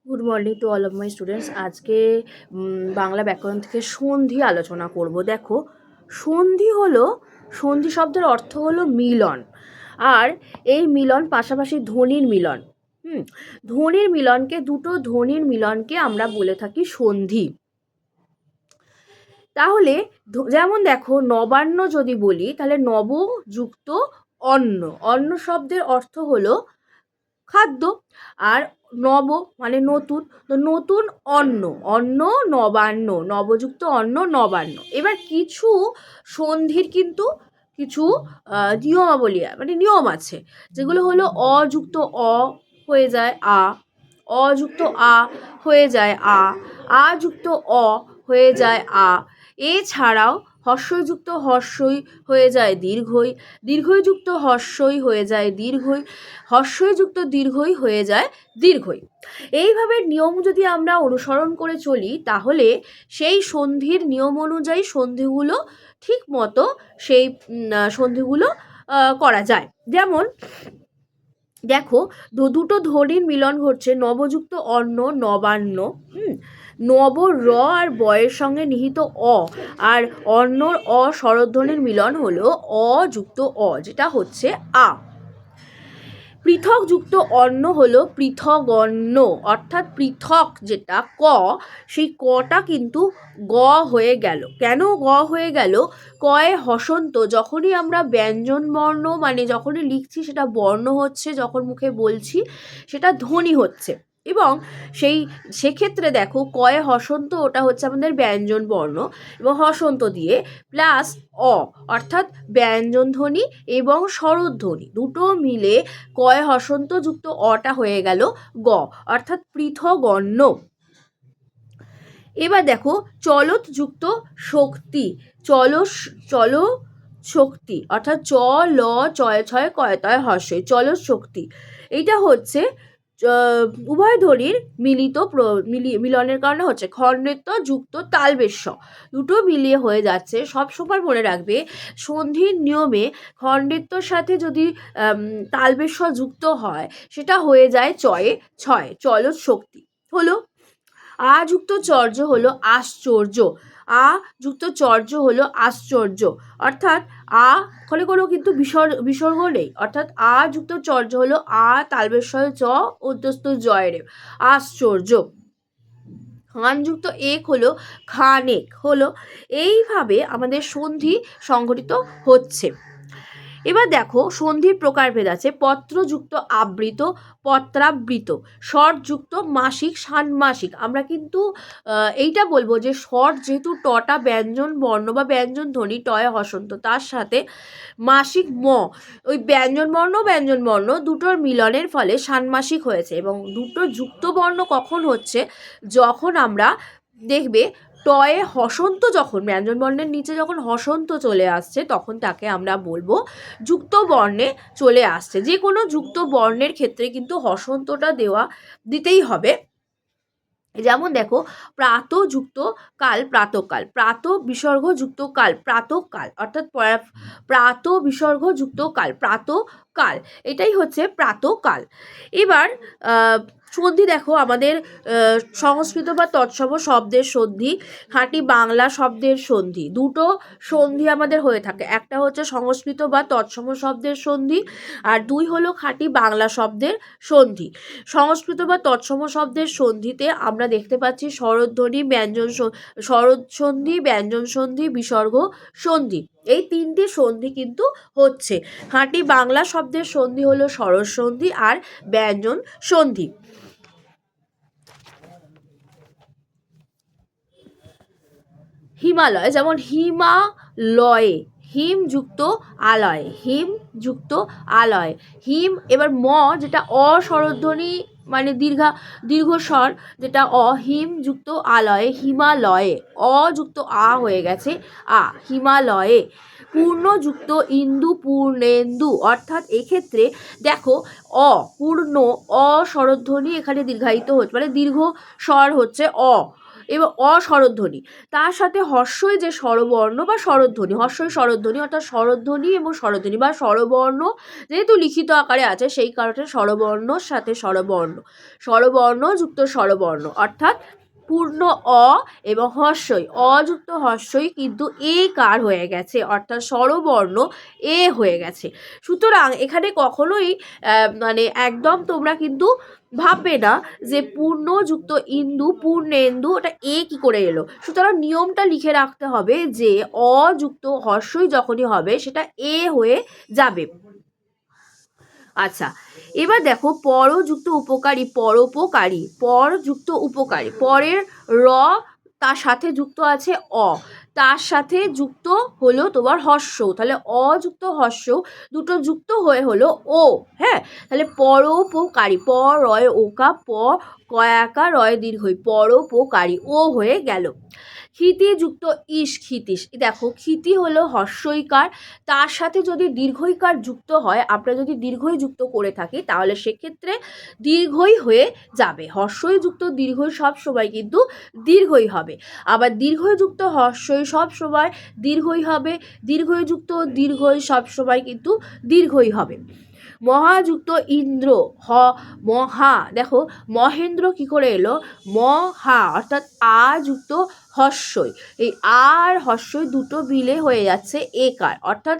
Good morning to all of my students. আজকে বাংলা ব্যাকরণ থেকে সন্ধি আলোচনা করব। দেখো, সন্ধি শব্দের অর্থ হলো মিলন। আর এই মিলন পাশাপাশি ধ্বনির মিলন। ধ্বনির মিলনকে, দুটো ধ্বনির মিলনকে আমরা বলে থাকি সন্ধি। তাহলে যেমন দেখো, নবান্ন যদি বলি তাহলে নব যুক্ত অন্ন। অন্ন শব্দের অর্থ হলো খাদ্য। আর নব মানে নতুন, তো নতুন অন্ন, অন্ন নবান্ন, নবযুক্ত অন্ন নবান্ন। এবার কিছু সন্ধির কিন্তু কিছু নিয়মাবলী মানে নিয়ম আছে, যেগুলো হলো অযুক্ত অ হয়ে যায় আ, অযুক্ত আ হয়ে যায় আ যুক্ত অ হয়ে যায় আ। এছাড়াও হর্ষযুক্ত হর্ষই হয়ে যায় দীর্ঘই, দীর্ঘযুক্ত হর্ষই হয়ে যায় দীর্ঘই, হর্ষযুক্ত দীর্ঘই হয়ে যায় দীর্ঘই। এইভাবে নিয়ম যদি আমরা অনুসরণ করে চলি, তাহলে সেই সন্ধির নিয়ম অনুযায়ী সন্ধিগুলো ঠিক মতো সেই সন্ধিগুলো করা যায়। যেমন দেখো, দুটো ধ্বনির মিলন ঘটছে, নবযুক্ত অন্ন নবান্ন। নব র আর বয়ের সঙ্গে নিহিত অ, আর অন্নর অ স্বরধ্বনির মিলন হলো অ যুক্ত অ, যেটা হচ্ছে আ। পৃথক যুক্ত অন্ন হলো পৃথগন্ন, অর্থাৎ পৃথক যেটা ক, সেই কটা কিন্তু গ হয়ে গেল। কেন গ হয়ে গেল? কয়ে হসন্ত, যখনই আমরা ব্যঞ্জন বর্ণ মানে যখনই লিখছি সেটা বর্ণ হচ্ছে, যখন মুখে বলছি সেটা ধ্বনি হচ্ছে। এবং সেক্ষেত্রে দেখো, কয়ে হসন্ত ওটা হচ্ছে আমাদের ব্যঞ্জন বর্ণ, এবং হসন্ত দিয়ে প্লাস অ অর্থাৎ ব্যঞ্জন ধ্বনি এবং স্বরধ্বনি দুটো মিলে কয়ে হসন্ত যুক্ত অটা হয়ে গেল গ, অর্থাৎ পৃথগন্ন। এবার দেখো, চলত যুক্ত শক্তি, চল শক্তি অর্থাৎ চ ল চয় ছয় কয় তয় হর্ষই, চলত শক্তি। এইটা হচ্ছে উভয় ধ্বনির মিলনের কারণে হচ্ছে খণ্ডেত্ব যুক্ত তালবেশ্য, দুটো মিলিয়ে হয়ে যাচ্ছে। সবসময় মনে রাখবে, সন্ধির নিয়মে খণ্ডেত্বর সাথে যদি তালবেশ্য যুক্ত হয়, সেটা হয়ে যায় চয়ে ছয়, চলত শক্তি হলো। আ যুক্ত চর্য হলো আশ্চর্য, আ যুক্ত চর্য হলো আশ্চর্য, অর্থাৎ আ ফলে কোনো কিন্তু বিসর্গ নেই, অর্থাৎ আ যুক্ত চর্য হলো আ তালবেশ্বয় চ অধ্যস্ত জয়ের আশ্চর্য। খানযুক্ত এক হলো খানেক হলো। এইভাবে আমাদের সন্ধি সংঘটিত হচ্ছে। এবার দেখো, সন্ধির প্রকারভেদ আছে। পত্রযুক্ত আবৃত, পত্রাবৃত, স্বরযুক্ত মাসিক, ষান্মাসিক। আমরা কিন্তু এইটা বলবো যে স্বর যেহেতু টটা ব্যঞ্জন বর্ণ বা ব্যঞ্জন ধ্বনি, টয় হসন্ত, তার সাথে মাসিক ম, ওই ব্যঞ্জন বর্ণ দুটোর মিলনের ফলে ষান্মাসিক হয়েছে। এবং দুটো যুক্ত বর্ণ কখন হচ্ছে? যখন আমরা দেখবে টয়ে হসন্ত, যখন ব্যঞ্জন বর্ণের নিচে যখন হসন্ত চলে আসছে, তখন তাকে আমরা বলবো যুক্ত বর্ণে চলে আসছে। যে কোনো যুক্ত বর্ণের ক্ষেত্রে কিন্তু হসন্তটা দিতেই হবে। যেমন দেখো, প্রাত যুক্ত কাল প্রাতকাল, প্রাত বিসর্গ যুক্ত কাল প্রাতকাল, অর্থাৎ প্রাত বিসর্গ যুক্ত কাল প্রাতকাল, এটাই হচ্ছে প্রাতকাল। এবার সন্ধি দেখো, আমাদের সংস্কৃত বা তৎসম শব্দের সন্ধি, খাঁটি বাংলা শব্দের সন্ধি। দুটো সন্ধি আমাদের হয়ে থাকে, একটা হচ্ছে সংস্কৃত বা তৎসম শব্দের সন্ধি, আর দুই হলো খাঁটি বাংলা শব্দের সন্ধি। সংস্কৃত বা তৎসম শব্দের সন্ধিতে আমরা দেখতে পাচ্ছি স্বরধ্বনি, স্বরধ্বনি সন্ধি, ব্যঞ্জন সন্ধি, বিসর্গ সন্ধি, এই তিনটে সন্ধি কিন্তু হচ্ছে। খাঁটি বাংলা শব্দের সন্ধি হলো স্বরজ সন্ধি আর ব্যঞ্জন সন্ধি। হিমালয়, যেমন হিমালয়ে, হিম যুক্ত আলয়, হিম যুক্ত আলয়, হিম। এবার ম যেটা অস্বরধ্বনি মানে দীর্ঘ স্বর, যেটা হিম যুক্ত আলয়ে, হিমালয়ে, অযুক্ত আ হয়ে গেছে আ, হিমালয়ে। পূর্ণযুক্ত ইন্দু, পূর্ণেন্দু, অর্থাৎ এক্ষেত্রে দেখো পূর্ণ অস্বরধ্বনি এখানে দীর্ঘায়িত হচ্ছে, মানে দীর্ঘ স্বর হচ্ছে অ, এবং অস্বরধ্বনি, তার সাথে হর্ষই যে স্বরবর্ণ বা স্বরধ্বনি, হর্ষই স্বরধ্বনি অর্থাৎ স্বরধ্বনি এবং স্বরধ্বনি বা স্বরবর্ণ যেহেতু লিখিত আকারে আছে সেই কারণে স্বরবর্ণর সাথে স্বরবর্ণ, স্বরবর্ণ যুক্ত স্বরবর্ণ অর্থাৎ পূর্ণ অ এবং হর্ষই, অযুক্ত হর্ষই কিন্তু এ কার হয়ে গেছে অর্থাৎ স্বরবর্ণ এ হয়ে গেছে। সুতরাং এখানে কখনোই মানে একদম তোমরা কিন্তু ভাববে না যে পূর্ণযুক্ত ইন্দু পূর্ণেন্দু ওটা এ কি করে এলো। সুতরাং নিয়মটা লিখে রাখতে হবে যে অযুক্ত হর্ষই যখনই হবে সেটা এ হয়ে যাবে। আচ্ছা, এবার দেখো পরযুক্ত উপকারী, পরোপকারী, পরযুক্ত উপকারী, পরের র তার সাথে যুক্ত আছে অ, তার সাথে যুক্ত হলো তোমার হর্ষ, তাহলে অযুক্ত হর্ষ দুটো যুক্ত হয়ে হলো ও। হ্যাঁ, তাহলে পরোপকারী, প রয় ওকা, প কয়াকা রয় দীর্ঘই, পরোপকারী ও হয়ে গেল। ক্ষিতিযুক্ত ইস, ক্ষিতীশ, দেখো ক্ষিতি হলো হর্ষইকার, তার সাথে যদি দীর্ঘইকার যুক্ত হয়, আমরা যদি দীর্ঘই যুক্ত করে থাকি তাহলে সেক্ষেত্রে দীর্ঘই হয়ে যাবে। হর্ষই যুক্ত দীর্ঘই সব সময় কিন্তু দীর্ঘই হবে, আবার দীর্ঘই যুক্ত হর্ষই সব সময় দীর্ঘই হবে, দীর্ঘই যুক্ত দীর্ঘই সব সময় কিন্তু দীর্ঘই হবে। মহাযুক্ত ইন্দ্র, মহা, দেখো মহেন্দ্র কি করে এলো, মহা অর্থাৎ আ যুক্ত হর্ষই, এই আর হর্ষই দুটো মিলে হয়ে যাচ্ছে একার অর্থাৎ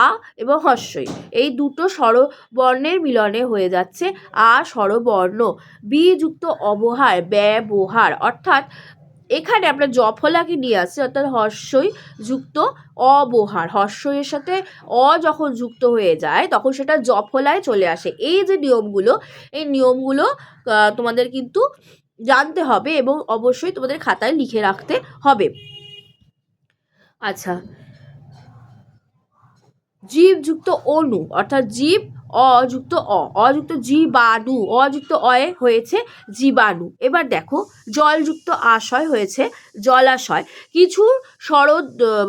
আ এবং হর্ষই, এই দুটো স্বরবর্ণের মিলনে হয়ে যাচ্ছে আ স্বরবর্ণ। বিযুক্ত অবহার, ব্যবহার অর্থাৎ এখানে আমরা জফলাকে নিয়ে আসছি অর্থাৎ হর্ষই যুক্ত অবহার, হর্ষইয়ের সাথে অ যখন যুক্ত হয়ে যায় তখন সেটা জফলায় চলে আসে। এই যে নিয়মগুলো, এই নিয়মগুলো তোমাদের কিন্তু জানতে হবে এবং অবশ্যই তোমাদের খাতায় লিখে রাখতে হবে। আচ্ছা, জীবযুক্ত অনু অর্থাৎ জীব অযুক্ত অযুক্ত জীবাণু, অযুক্ত অয়ে হয়েছে জীবাণু। এবার দেখো জলযুক্ত আশয় হয়েছে জলাশয়। কিছু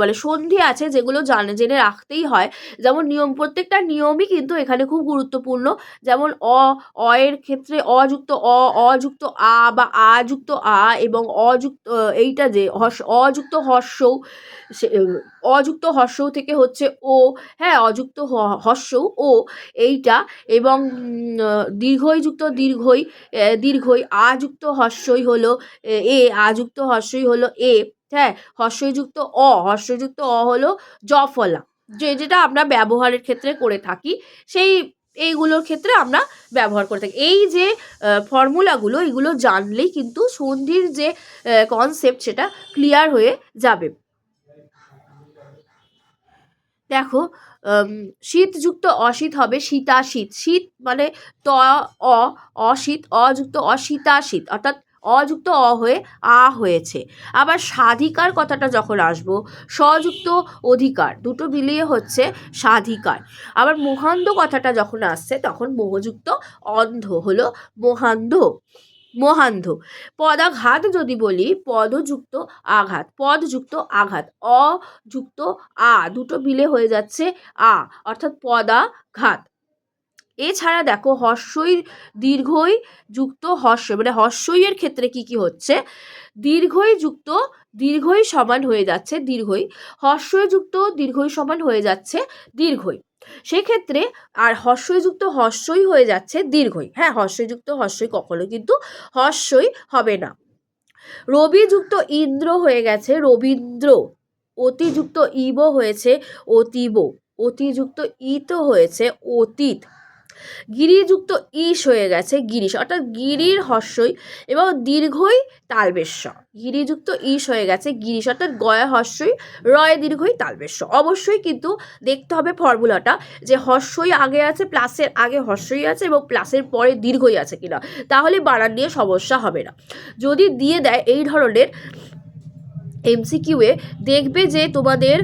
মানে সন্ধি আছে যেগুলো জেনে রাখতেই হয়, যেমন নিয়ম, প্রত্যেকটা নিয়মই কিন্তু এখানে খুব গুরুত্বপূর্ণ। যেমন অয়ের ক্ষেত্রে অযুক্ত অযুক্ত আ বা আযুক্ত আ এবং অযুক্ত এইটা যে অযুক্ত হর্ষও, অযুক্ত হর্ষও থেকে হচ্ছে ও, হ্যাঁ অযুক্ত হর্ষও ও এইটা, এবং দীর্ঘই যুক্ত দীর্ঘই আযুক্ত হর্ষই হলো এ, আযুক্ত হর্ষই হলো এ, হ্যাঁ হর্ষযুক্ত হর্ষযুক্ত হলো জফলা, যেটা আমরা ব্যবহারের ক্ষেত্রে করে থাকি, সেই এইগুলোর ক্ষেত্রে আমরা ব্যবহার করে থাকি। এই যে ফর্মুলাগুলো এগুলো জানলেই কিন্তু সন্ধির যে কনসেপ্ট সেটা ক্লিয়ার হয়ে যাবে। দেখো শীতযুক্ত অশীত হবে শীতাশীত, শীত মানে ত অশীত, অযুক্ত অশীতাশীত অর্থাৎ অযুক্ত হয়ে আ হয়েছে। আবার স্বাধিকার কথাটা যখন আসবো, স্বযুক্ত অধিকার দুটো মিলিয়ে হচ্ছে স্বাধিকার। আবার মোহান্ধ কথাটা যখন আসছে তখন মোহযুক্ত অন্ধ হলো মোহান্ধ, মোহান্ধ। পদাঘাত যদি বলি, পদযুক্ত আঘাত, পদযুক্ত আঘাত, অযুক্ত আ দুটো মিলে হয়ে যাচ্ছে আ অর্থাৎ পদাঘাত। এছাড়া দেখো হর্ষই দীর্ঘই যুক্ত হর্ষ, মানে হর্ষইয়ের ক্ষেত্রে কি কি হচ্ছে, দীর্ঘই যুক্ত দীর্ঘই সমান হয়ে যাচ্ছে দীর্ঘই, হর্ষই যুক্ত দীর্ঘই সমান হয়ে যাচ্ছে দীর্ঘই, সেক্ষেত্রে আর হর্ষযুক্ত হর্ষই হয়ে যাচ্ছে দীর্ঘই। হ্যাঁ হর্ষযুক্ত হর্ষই কখনো কিন্তু হর্ষই হবে না। রবিযুক্ত ইন্দ্র হয়ে গেছে রবীন্দ্র, অতিযুক্ত ইব হয়েছে অতীব, অতিযুক্ত ইত হয়েছে অতীত, গিরিযুক্ত ইস হয়ে গেছে গিরিশ অর্থাৎ গিরির হর্ষই এবং দীর্ঘই তালবেশ্য, গিরিযুক্ত ইস হয়ে গেছে গিরিশ অর্থাৎ গয়া হর্ষই রয় দীর্ঘই তালবেশ্য। অবশ্যই কিন্তু দেখতে হবে ফর্মুলাটা যে হর্ষই আগে আছে, প্লাসের আগে হর্ষই আছে এবং প্লাসের পরে দীর্ঘই আছে কিনা, তাহলে বানান নিয়ে সমস্যা হবে না। যদি দিয়ে দেয় এই ধরনের এমসিকিউয়ে, দেখবে যে তোমাদের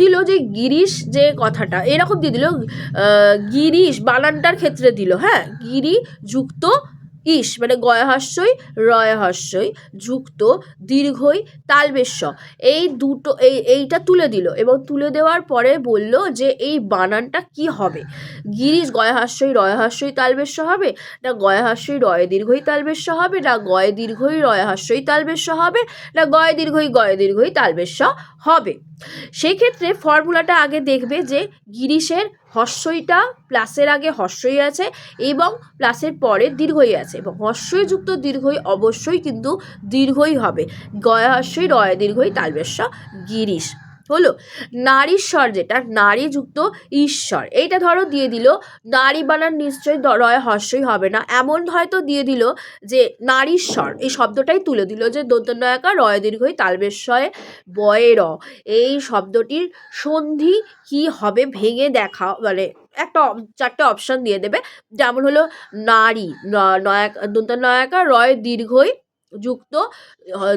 দিল যে গিরিশ যে কথাটা এরকম দিয়ে দিল, গিরিশ বানানটার ক্ষেত্রে দিল, হ্যাঁ গিরি যুক্ত ইস মানে গয় হস্যই রয় হস্যই যুক্ত দীর্ঘই তালবেশ। এই দুটো এইটা তুলে দিল এবং তুলে দেওয়ার পরে বলল যে এই বানানটা কি হবে। গিরিশ গয় হস্যই রয় হস্যই তালবেশ হবে, না গয় হস্যই রয় দীর্ঘই তালবেশ হবে, না গয় দীর্ঘই রয় হস্যই তালবেশ হবে, না গয় দীর্ঘই তালবেশ হবে। সেক্ষেত্রে ফর্মুলাটা আগে দেখবে যে গিরিশের হস্যইটা প্লাসের আগে হস্যই আছে এবং প্লাসের পরে দীর্ঘই আছে, এবং হস্যই যুক্ত দীর্ঘই অবশ্যই কিন্তু দীর্ঘই হবে। গয় হস্যই রয় দীর্ঘই তালবেশ গিরিশ হলো। নারীস্বর যেটা নারী যুক্ত ঈশ্বর, এইটা ধরো দিয়ে দিল নারী বানান নিশ্চয়ই রয় হস্যই হবে না, এমন হয়তো দিয়ে দিল যে নারীস্বর এই শব্দটাই তুলে দিল যে দন্তন্বয়কা রয় দীর্ঘই তালবেশয়ে বয়ে র, এই শব্দটির সন্ধি কি হবে ভেঙে দেখা, মানে একটা 4টে অপশান দিয়ে দেবে, যেমন হলো নারী দন্তন্বয়কা রয় দীর্ঘই যুক্ত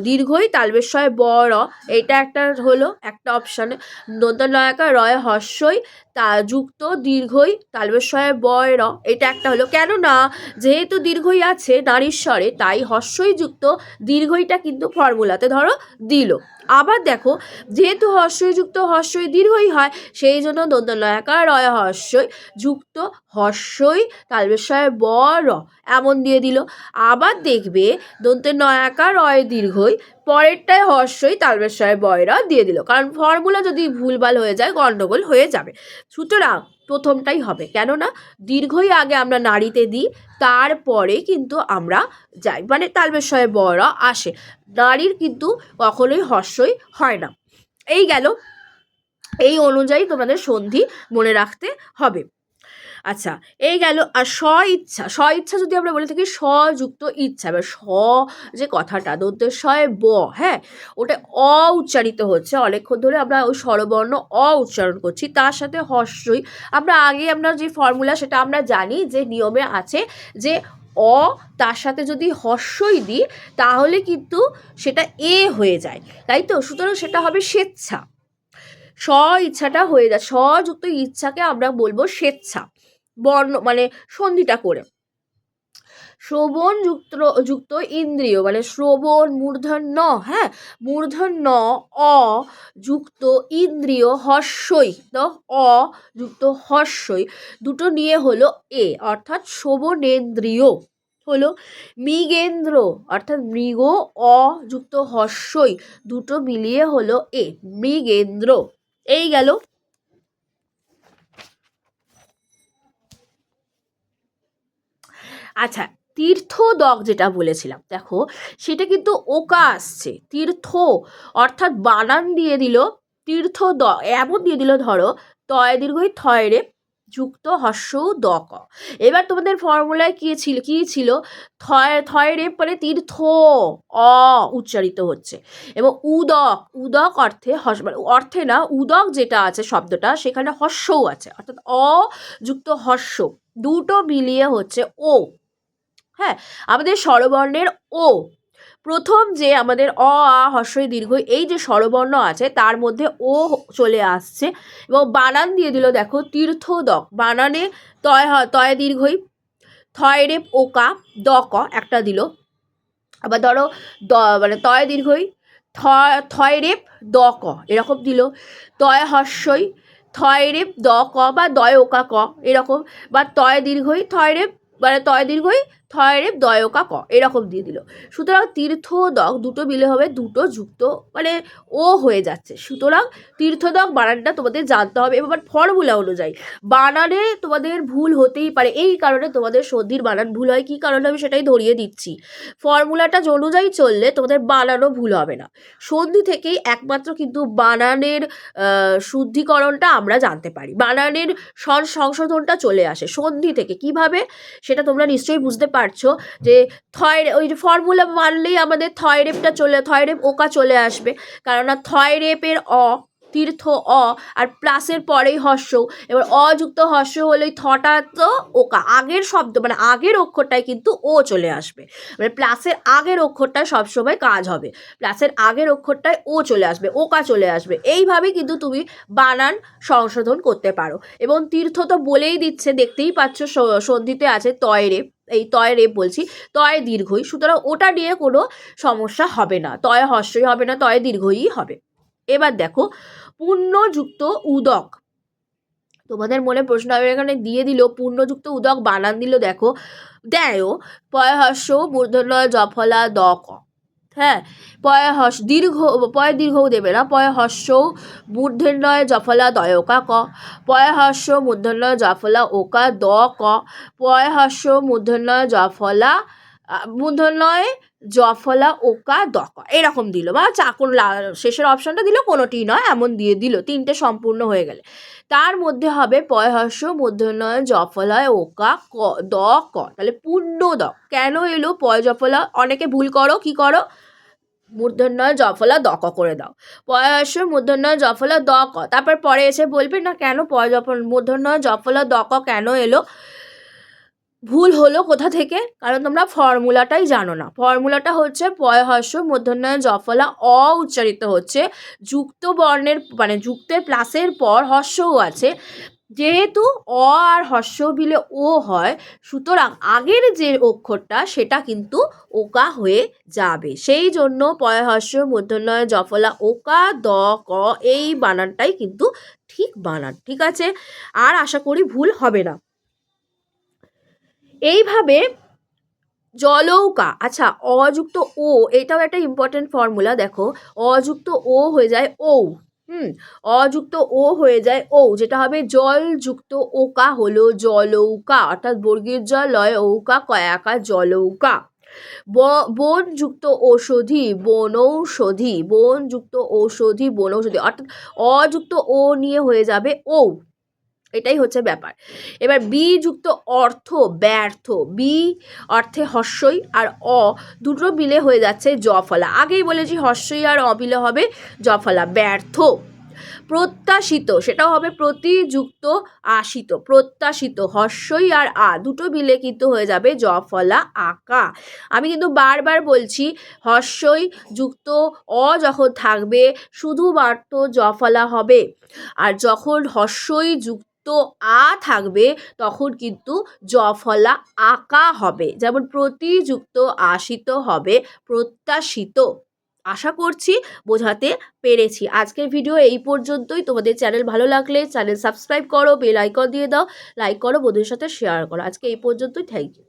দীর্ঘই তালবেশয় বড়, এটা একটা হলো একটা অপশানে। দন্তন্বয়কা রয় হস্যই তা যুক্ত দীর্ঘই তালবেশয় বয় র, এটা একটা হলো। কেননা যেহেতু দীর্ঘই আছে নারীস্বরে তাই হস্যই যুক্ত দীর্ঘইটা কিন্তু ফর্মুলাতে ধরো দিল। আবার দেখো যেহেতু হস্যই যুক্ত হস্যই দীর্ঘই হয় সেই জন্য দন্তন্বয়কার রয় হস্যই যুক্ত হস্যই তালবেশয় ব র এমন দিয়ে দিল। আবার দেখবে দন্তন্বয়কার রয় দীর্ঘই পরেরটায় হস্যই তালবেশয় বয়রা দিয়ে দিল, কারণ ফর্মুলা যদি ভুলভাল হয়ে যায় গণ্ডগোল হয়ে যাবে। সুতরাং প্রথমটাই হবে, কেননা দীর্ঘই আগে আমরা নারীতে দিই তারপরে কিন্তু আমরা যাই, মানে তালবেশয় বয়রা আসে, নারীর কিন্তু কখনোই হস্যই হয় না। এই গেল, এই অনুযায়ী তোমাদের সন্ধি মনে রাখতে হবে। আচ্ছা এই গেল। আর স্ব ইচ্ছা যদি আমরা বলে থাকি স্বযুক্ত ইচ্ছা, এবার স যে কথাটা দন্তেশ্বয় ব, হ্যাঁ ওটা অ উচ্চারিত হচ্ছে অনেকক্ষণ ধরে, আমরা ওই স্বরবর্ণ অ উচ্চারণ করছি, তার সাথে হস্যই আমরা যে ফর্মুলা সেটা আমরা জানি যে নিয়মে আছে যে অ তার সাথে যদি হস্যই দিই তাহলে কিন্তু সেটা এ হয়ে যায়, তাই তো? সুতরাং সেটা হবে স্বেচ্ছা, স্ব ইচ্ছাটা হয়ে যায়, স্বযুক্ত ইচ্ছাকে আমরা বলবো স্বেচ্ছা বর্ণ মানে সন্ধিটা করে। শ্রবণ যুক্ত ইন্দ্রিয় মানে শ্রবণ মূর্ধন্য, হ্যাঁ মূর্ধন্য অ যুক্ত ইন্দ্রিয় হস্যই, তো অ যুক্ত হস্যই দুটো নিয়ে হলো এ, অর্থাৎ শ্রবণেন্দ্রিয় হলো। মৃগেন্দ্র অর্থাৎ মৃগ অ যুক্ত হস্যই দুটো মিলিয়ে হলো এ, মৃগেন্দ্র। এই গেল। আচ্ছা তীর্থদক যেটা বলেছিলাম দেখো সেটা কিন্তু ওকা আসছে, তীর্থ অর্থাৎ বানান দিয়ে দিল তীর্থ এমন দিয়ে দিল ধরো তয় দীর্ঘই থয় রে যুক্ত হস্য দক। এবার তোমাদের ফর্মুলায় কি ছিল থয় রে মানে তীর্থ অ উচ্চারিত হচ্ছে, এবং উদক অর্থে না উদক যেটা আছে শব্দটা সেখানে হস্যও আছে, অর্থাৎ অ যুক্ত হস্য দুটো মিলিয়ে হচ্ছে ও। হ্যাঁ আমাদের স্বরবর্ণের ও প্রথম যে আমাদের অ আ হস্যই দীর্ঘ এই যে স্বরবর্ণ আছে তার মধ্যে ও চলে আসছে, এবং বানান দিয়ে দিল দেখো তীর্থদক, বানানে তয় দীর্ঘই থয় রেপ ওকা দক একটা দিল। আবার ধরো মানে তয় দীর্ঘই থয় রেপ দ ক এরকম দিল, তয় হস্যই থয় রেপ দ ক বা দয় ওকা ক এরকম, বা তয় দীর্ঘই থয় রেপ মানে তয় দীর্ঘই থয় রেপ দয় ওকা ক এরকম দিয়ে দিল। সুতরাং তীর্থদক দুটো মিলে হবে দুটো যুক্ত মানে ও হয়ে যাচ্ছে। সুতরাং তীর্থদক বানানটা তোমাদের জানতে হবে। এবার ফর্মুলা অনুযায়ী বানানে তোমাদের ভুল হতেই পারে, এই কারণে তোমাদের সন্ধির বানান ভুল হয়, কী কারণে আমি সেটাই ধরিয়ে দিচ্ছি। ফর্মুলাটা অনুযায়ী চললে তোমাদের বানানও ভুল হবে না। সন্ধি থেকেই একমাত্র কিন্তু বানানের শুদ্ধিকরণটা আমরা জানতে পারি, বানানের সংশোধনটা চলে আসে সন্ধি থেকে। কিভাবে সেটা তোমরা নিশ্চয়ই বুঝতে পারছো যে ওই যে ফর্মুলা মানলেই আমাদের থয় রেপ ওকা চলে আসবে, কেননা থয় রেপের অ তীর্থ অ আর প্লাসের পরেই হস্য, এবার অযুক্ত হস্য হলেই থটা তো ওকা আগের শব্দ মানে আগের অক্ষরটায় কিন্তু ও চলে আসবে, মানে প্লাসের আগের অক্ষরটায় সবসময় কাজ হবে, প্লাসের আগের অক্ষরটায় ও চলে আসবে ওকা চলে আসবে। এইভাবেই কিন্তু তুমি বানান সংশোধন করতে পারো। এবং তীর্থ তো বলেই দিচ্ছে, দেখতেই পাচ্ছ সন্ধিতে আছে তয় রেপ, এই তয় রেপ বলছি, তয় দীর্ঘই, সুতরাং ওটা নিয়ে কোনো সমস্যা হবে না, তয় হর্ষই হবে না, তয় দীর্ঘই হবে। এবার দেখো পূর্ণযুক্ত উদক, তোমাদের মনে প্রশ্ন হবে, এখানে দিয়ে দিল পূর্ণযুক্ত উদক বানান দিল, দেখো দেয়ও পয় হর্ষ মূর্ধন্য জফলা দ ক, হ্যাঁ পয় হর্ষ দীর্ঘ, পয় দীর্ঘও দেবে না, পয় হর্ষ মূর্ধন্যয় জফলা দয়কা ক, পয় হর্ষ মূর্ধন্যয় জফলা ওকা দ ক, পয় হর্ষ মূর্ধন্যয় জফলা মূর্ধন্যয় জফলা ওকা দ ক, এরকম দিল, বা চাকুর শেষের অপশনটা দিল কোনোটি নয়, এমন দিয়ে দিল, তিনটে সম্পূর্ণ হয়ে গেলে তার মধ্যে হবে পয় হর্ষ মূর্ধন্যয় জফলায় ওকা ক দ ক, তাহলে পূর্ণ দ। কেন এলো পয় জফলা? অনেকে ভুল করো, কি করো, মূর্ধন্যয় জফলা দ ক করে দাও, পয় হর্ষ মূর্ধন্যয় জফলা দ ক, তারপর পরে এসে বলবে না কেন পয় মূর্ধন্যয় জফলা দ ক কেন এলো, ভুল হলো কোথা থেকে, কারণ তোমরা ফর্মুলাটাই জানো না। ফর্মুলাটা হচ্ছে পয় হর্ষ মূর্ধন্যয় জফলা অ উচ্চারিত হচ্ছে, যুক্ত বর্ণের মানে যুক্তের প্লাসের পর হর্ষও আছে, যেহেতু অ আর হর্ষ মিলে ও হয়, সুতরাং আগের যে অক্ষরটা সেটা কিন্তু ওকা হয়ে যাবে, সেই জন্য পয় হর্ষ মূর্ধন্যয় জফলা ওকা দ ক এই বানানটাই কিন্তু ঠিক বানান, ঠিক আছে, আর আশা করি ভুল হবে না। এইভাবে জলৌকা, আচ্ছা অযুক্ত ও, এটাও একটা ইম্পর্টেন্ট ফর্মুলা, দেখো অযুক্ত ও হয়ে যায় ও, অযুক্ত ও হয়ে যায় ও, যেটা হবে জলযুক্ত ওকা হলো জলৌকা, অর্থাৎ বর্গীয় জল লয় ঔকা কয়াকা জলৌকা। বনযুক্ত ঔষধি বনৌষধি, বনযুক্ত ঔষধি বনৌষধি, অর্থাৎ অযুক্ত ও নিয়ে হয়ে যাবে ও, এটাই হচ্ছে ব্যাপার। এবার বি যুক্ত অর্থ ব্যর্থ, বি অর্থে হর্ষই আর অ দুটো মিলে হয়ে যাচ্ছে জফলা, আগেই বলেছি হর্ষই আর অ মিলে হবে জফলা, ব্যর্থ। প্রত্যাশিত, সেটাও হবে প্রতিযুক্ত আশিত, প্রত্যাশিত হর্ষই আর আ দুটো মিলে কিন্তু হয়ে যাবে জফলা আকা। আমি কিন্তু বারবার বলছি হর্ষই যুক্ত অ যখন থাকবে শুধুমাত্র জফলা হবে, আর যখন হর্ষই যুক্ত আ থাকবে তখন কিন্তু জফলা আকা হবে, যেমন প্রতিযুক্ত আশিত হবে প্রত্যাশিত। আশা করছি বোঝাতে পেরেছি। আজকের ভিডিও এই পর্যন্তই। তোমাদের চ্যানেল ভালো লাগলে চ্যানেল সাবস্ক্রাইব করো, বেল আইকন দিয়ে দাও, লাইক করো, বন্ধুদের সাথে শেয়ার করো। আজকে এই পর্যন্তই, থ্যাংক ইউ।